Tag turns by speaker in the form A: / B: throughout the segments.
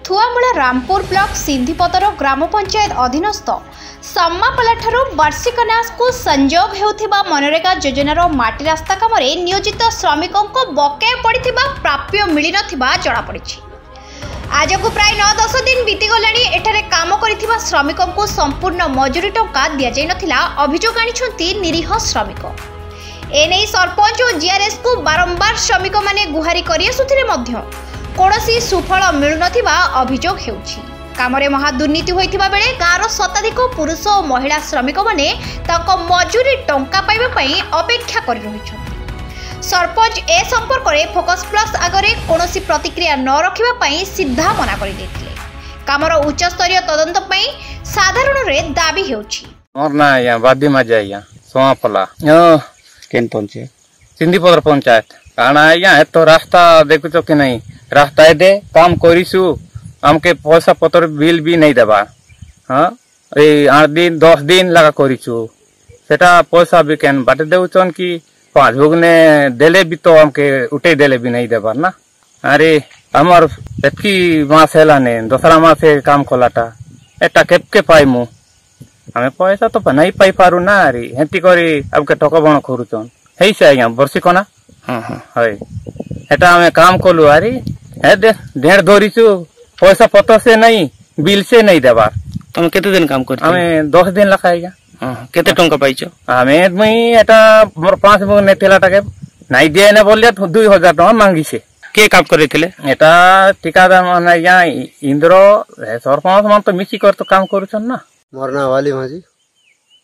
A: थुआमूला Rampur block सिंधीपदर ग्राम पंचायत अधीनस्थ सम्मापलाठारू वार्षिक न्यास को संजोग हेउथिबा मनरेगा योजनार माटी रास्ता काम नियोजित श्रमिकों बकाया पड़िथिबा प्राप्य मिली नथिबा जणा पड़िछि। आज को प्राय 9-10 दिन बीतीगलाणी एठारे काम करिथिबा श्रमिकों को संपूर्ण मजूरी टंका दिया जाय नथिला अभियोग आनिछंती निरीह श्रमिक। एने सरपंच और जीआरएस को बारंबार श्रमिक माने गुहारी करि आसुथिले मध्य कोनोसी सुफल मिलु नथिबा अभियोग हेउछि। कामरे महादुर्नीति होइथिबा बेले गाँर शताधिक पुरुष और महिला श्रमिक माने तांको मजूरी टंका पाइबा पई अपेक्षा करि रहिछथि। सरपंच ए संपर्क में फोकस प्लस आगे कौन प्रतिक्रिया न रखा सीधा मना कर कामर उच्च स्तरीय तदंत साधारण रे दाबी हेउछि।
B: मोर ना या बादी मजा या सोमापला
C: केन पंचायत
B: सिंधीपदर पंचायत काना या तो रास्ता देखुच कि नहीं रास्ता दे काम करिसु हमके पैसा पत्र बिल भी नहीं देबा। हाँ 8 दिन 10 दिन लगा करिसु सेटा पैसा भी केन बाटे देउचन कि पासबुक ने देले भी तो हमके उठे देले भी नहीं देबार ना। अरे हमार एतकी मास हैला ने दूसरा मास काम खोलाटा एटा केपके पाइमु हमें पैसा तो नहीं पाई पारू ना। अरे हेती करी अब के टका बण करूचन हेई से आया बर्षी कोना। हां हां हय एटा हमें काम कोलु। अरे हे दे ढेर धरिछु पैसा पत्र से नहीं बिल से नहीं देबार।
C: तुम केते दिन काम करछ?
B: हमें 10 दिन लखाइया।
C: हां केते टंका पाइछो?
B: हमें मई एटा मोर 5 बुक ने तेलाटा के नहीं दिए ने बोलिया 2000 टका मांगी से
C: के काम करिथिले
B: एटा ठिकादार माने या इंद्र सरपंच मान तो मिसी कर तो काम करूछन ना।
D: मरना वाली माजी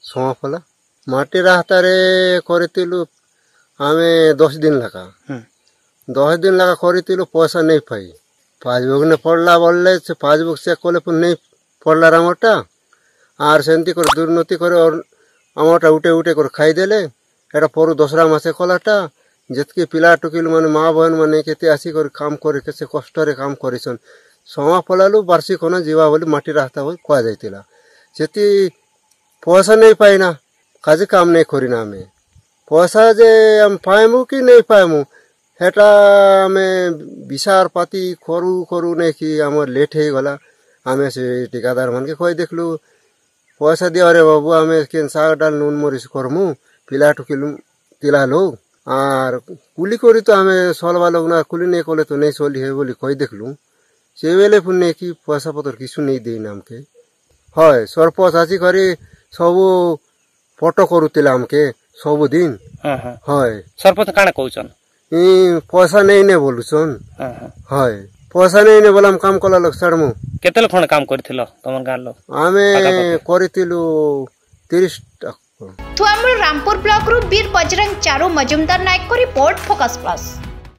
D: सोमापला माटी रास्ता रे करितिलु हमें 10 दिन लगा 10 दिन लगा करितिलु पैसा नहीं पाई पासबुक ने पड़ला बोलले से पासबुक से कोले पर नहीं पड़ला रामटा आर सेंती कर दुर्नीति करे और आमटा उठे उठे कर खाई देले एटा पर दूसरा मासे कलाटा जतके पिला टुकिल माने माँ बहन माने केते आसी कर काम करे केसे कष्ट रे काम करिसन सोमापलालु वार्षिक होना जीवा बोली माटी रास्ता हो कह जाइतिला सेती पैसा नहीं पाइना काजे काम नहीं करिना हमें पैसा जे हम पाएमु कि नहीं पाएमु हेटा हमें विचार पाती करू करू नहीं कि हमर लेट हे गला हमें से ठेकेदार मान के कह देखलु पैसा दिया रे बाबू हमें केन साग डाल नून मरीच करमु पिला टुकिलु तिला लोग आर कुली करी तो हमें सोलवा लोग ना कुली नहीं कोले तो नहीं सोली है बोली कह देखलु से बेले पुण्य कि पैसा पत्र किछु नहीं देना हमके। हय सरपंच आसी करी सब फोटो करूतिला हमके सब दिन। हय
C: सरपंच काना कहउछन
D: पैसा नहीं ने बोलुछन। हय पैसा नहीं ने बोलम काम कला लोग सड़मु
C: केते लोग काम करथिलो तमन गान लोग
D: हमें करितिलु 30
A: थुआमूला रामपुर ब्लॉक रु वीर बजरंग चारू मजुमदार नायक को रिपोर्ट फोकस प्लस।